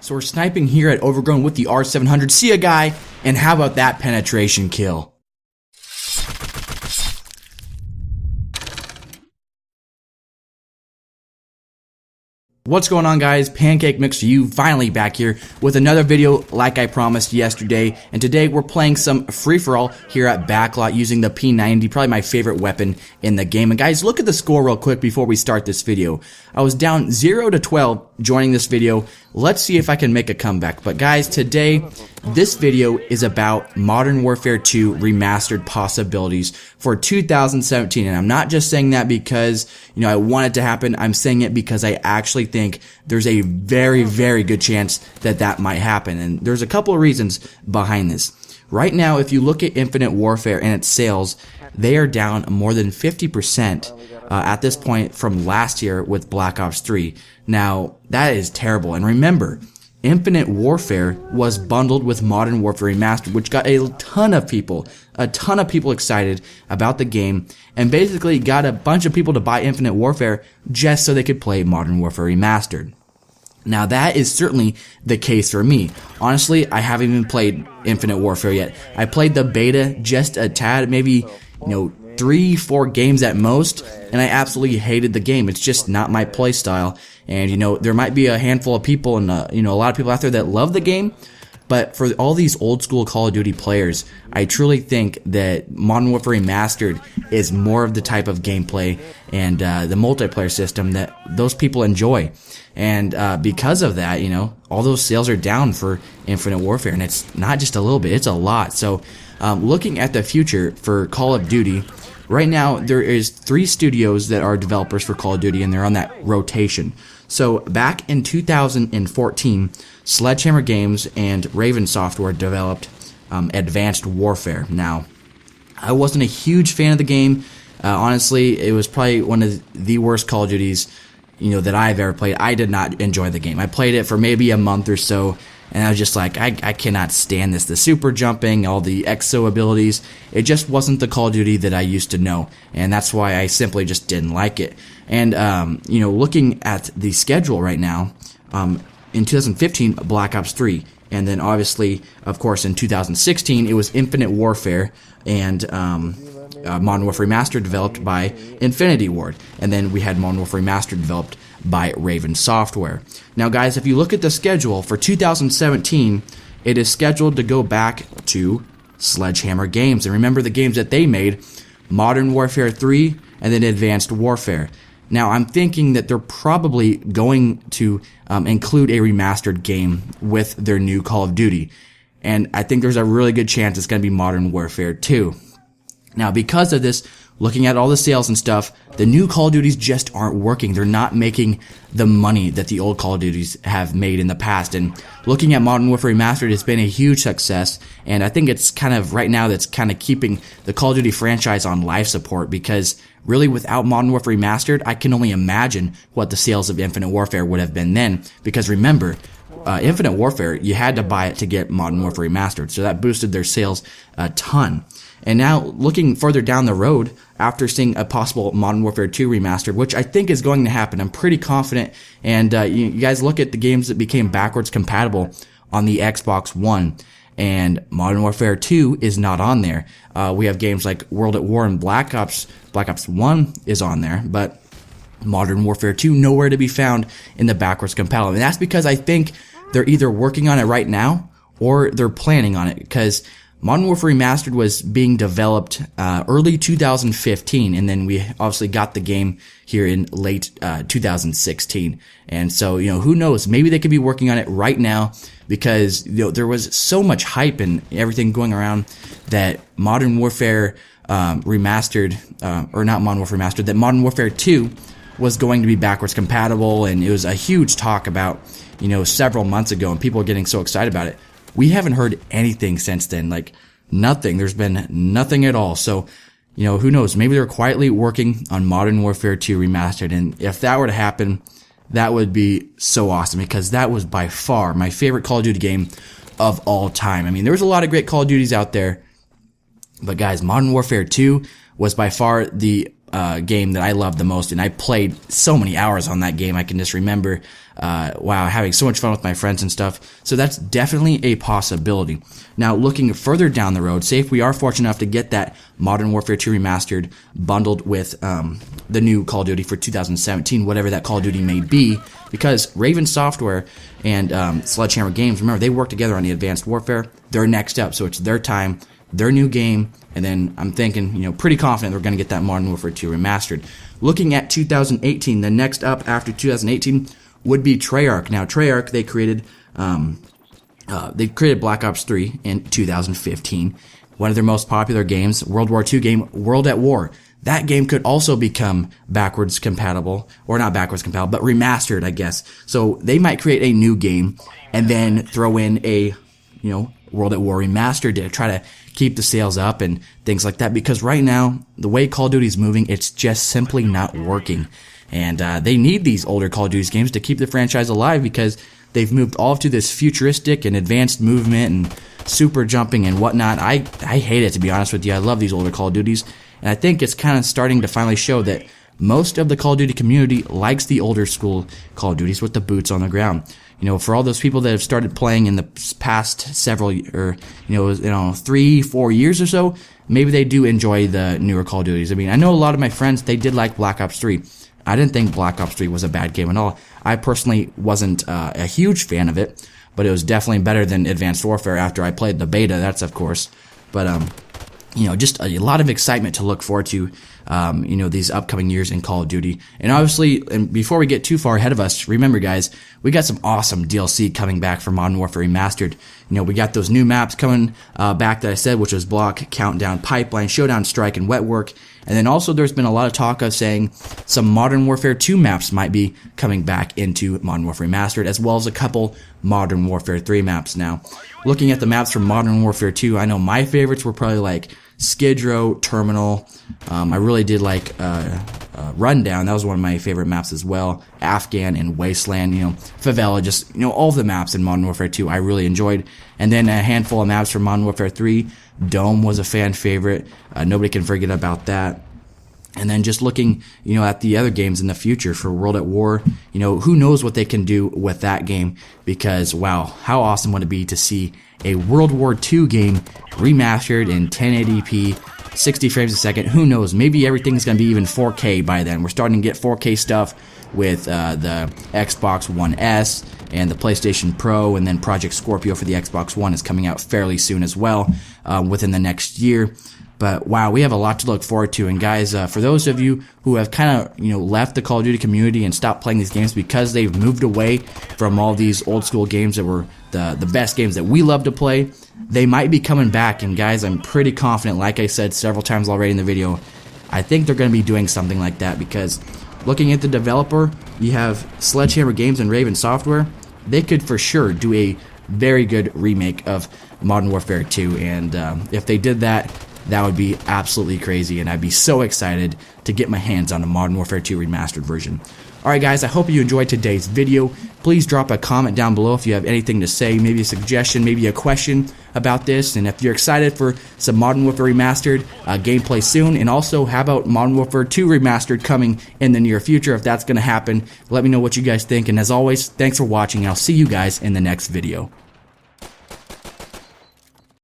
So we're sniping here at Overgrown with the R700. See a guy, and how about that penetration kill? What's going on, guys? Pancake Mix for you, finally back here with another video like I promised yesterday. And today we're playing some free-for-all here at Backlot using the P90, probably my favorite weapon in the game. And guys, look at the score real quick before we start this video. I was down 0-12 joining this video. Let's see if I can make a comeback. But guys, today this video is about Modern Warfare 2 Remastered possibilities for 2017. And I'm not just saying that because, I want it to happen. I'm saying it because I actually think there's a very, very good chance that that might happen. And there's a couple of reasons behind this. Right now, if you look at Infinite Warfare and its sales, they are down more than 50% at this point from last year with Black Ops 3. Now, that is terrible. And remember, Infinite Warfare was bundled with Modern Warfare Remastered, which got a ton of people excited about the game, and basically got a bunch of people to buy Infinite Warfare just so they could play Modern Warfare Remastered. Now, that is certainly the case for me. Honestly, I haven't even played Infinite Warfare yet. I played the beta just a tad, maybe, 3-4 games at most, and I absolutely hated the game. It's just not my play style. And, there might be a handful of people and, a lot of people out there that love the game. But for all these old school Call of Duty players, I truly think that Modern Warfare Remastered is more of the type of gameplay and the multiplayer system that those people enjoy. And because of that, all those sales are down for Infinite Warfare. And it's not just a little bit, it's a lot. So looking at the future for Call of Duty, right now there is 3 studios that are developers for Call of Duty, and they're on that rotation. So back in 2014, Sledgehammer Games and Raven Software developed Advanced Warfare. Now, I wasn't a huge fan of the game. Honestly, it was probably one of the worst Call of Duties, that I've ever played. I did not enjoy the game. I played it for maybe a month or so, and I was just like, I cannot stand this. The super jumping, all the exo abilities, it just wasn't the Call of Duty that I used to know, and that's why I simply just didn't like it. And, looking at the schedule right now, in 2015, Black Ops 3, and then obviously, of course, in 2016, it was Infinite Warfare and Modern Warfare Remastered developed by Infinity Ward, and then we had Modern Warfare Remastered developed by Raven Software. Now, guys, if you look at the schedule for 2017, it is scheduled to go back to Sledgehammer Games, and remember the games that they made: Modern Warfare 3 and then Advanced Warfare. Now, I'm thinking that they're probably going to include a remastered game with their new Call of Duty. And I think there's a really good chance it's going to be Modern Warfare 2. Now, because of this, looking at all the sales and stuff, the new Call of Duties just aren't working. They're not making the money that the old Call of Duties have made in the past. And looking at Modern Warfare Remastered, it's been a huge success. And I think it's kind of, right now, that's kind of keeping the Call of Duty franchise on life support, because really, without Modern Warfare Remastered, I can only imagine what the sales of Infinite Warfare would have been then. Because remember, Infinite Warfare, you had to buy it to get Modern Warfare Remastered. So that boosted their sales a ton. And now, looking further down the road, after seeing a possible Modern Warfare 2 Remastered, which I think is going to happen, I'm pretty confident. And you guys look at the games that became backwards compatible on the Xbox One, and Modern Warfare 2 is not on there. We have games like World at War and Black Ops 1 is on there, but Modern Warfare 2 nowhere to be found in the backwards compatible. And that's because I think they're either working on it right now or they're planning on it, because Modern Warfare Remastered was being developed early 2015, and then we obviously got the game here in late 2016. And so, who knows? Maybe they could be working on it right now, because there was so much hype and everything going around that Modern Warfare Remastered, or not Modern Warfare Remastered, that Modern Warfare 2 was going to be backwards compatible, and it was a huge talk about, several months ago, and people were getting so excited about it. We haven't heard anything since then, like nothing. There's been nothing at all. So, who knows? Maybe they're quietly working on Modern Warfare 2 Remastered. And if that were to happen, that would be so awesome, because that was by far my favorite Call of Duty game of all time. I mean, there's a lot of great Call of Duties out there, but guys, Modern Warfare 2 was by far the game that I loved the most, and I played so many hours on that game. I can just remember wow, having so much fun with my friends and stuff. So that's definitely a possibility. Now, looking further down the road, say if we are fortunate enough to get that Modern Warfare 2 Remastered bundled with the new Call of Duty for 2017, whatever that Call of Duty may be, because Raven Software and Sledgehammer Games, remember, they work together on the Advanced Warfare. They're next up, so it's their time, their new game, and then I'm thinking, pretty confident we're going to get that Modern Warfare 2 Remastered. Looking at 2018, the next up after 2018 would be Treyarch. Now, Treyarch, they created Black Ops 3 in 2015. One of their most popular games, World War II game, World at War. That game could also become backwards compatible, or not backwards compatible, but remastered, I guess. So they might create a new game and then throw in a, World at War Remastered to try to keep the sales up and things like that. Because right now, the way Call of Duty is moving, it's just simply not working. And they need these older Call of Duty games to keep the franchise alive, because they've moved all to this futuristic and advanced movement and super jumping and whatnot. I hate it, to be honest with you. I love these older Call of Duties. And I think it's kind of starting to finally show that most of the Call of Duty community likes the older school Call of Duties with the boots on the ground. For all those people that have started playing in the past several, or 3-4 years or so, maybe they do enjoy the newer Call of Duties. I mean, I know a lot of my friends, they did like Black Ops 3. I didn't think Black Ops 3 was a bad game at all. I personally wasn't a huge fan of it, but it was definitely better than Advanced Warfare after I played the beta, that's of course. But, just a lot of excitement to look forward to, these upcoming years in Call of Duty. And obviously, and before we get too far ahead of us, remember guys, we got some awesome DLC coming back for Modern Warfare Remastered. We got those new maps coming back that I said, which was Block, Countdown, Pipeline, Showdown, Strike, and Wet Work. And then also there's been a lot of talk of saying some Modern Warfare 2 maps might be coming back into Modern Warfare Remastered, as well as a couple Modern Warfare 3 maps. Now, looking at the maps from Modern Warfare 2, I know my favorites were probably like Skid Row, Terminal. I really did like Rundown. That was one of my favorite maps as well. Afghan and Wasteland, Favela, just, all of the maps in Modern Warfare 2 I really enjoyed. And then a handful of maps from Modern Warfare 3. Dome was a fan favorite. Nobody can forget about that. And then just looking, at the other games in the future for World at War, who knows what they can do with that game, because, wow, how awesome would it be to see a World War II game remastered in 1080p, 60 frames a second. Who knows, maybe everything's going to be even 4K by then. We're starting to get 4K stuff with the Xbox One S and the PlayStation Pro, and then Project Scorpio for the Xbox One is coming out fairly soon as well, within the next year. But wow, we have a lot to look forward to. And guys, for those of you who have kind of, left the Call of Duty community and stopped playing these games because they've moved away from all these old school games that were the best games that we love to play, they might be coming back. And guys, I'm pretty confident, like I said several times already in the video, I think they're going to be doing something like that, because looking at the developer, you have Sledgehammer Games and Raven Software. They could for sure do a very good remake of Modern Warfare 2. And if they did that, that would be absolutely crazy, and I'd be so excited to get my hands on a Modern Warfare 2 Remastered version. Alright guys, I hope you enjoyed today's video. Please drop a comment down below if you have anything to say, maybe a suggestion, maybe a question about this, and if you're excited for some Modern Warfare Remastered gameplay soon, and also how about Modern Warfare 2 Remastered coming in the near future, if that's going to happen. Let me know what you guys think, and as always, thanks for watching, and I'll see you guys in the next video.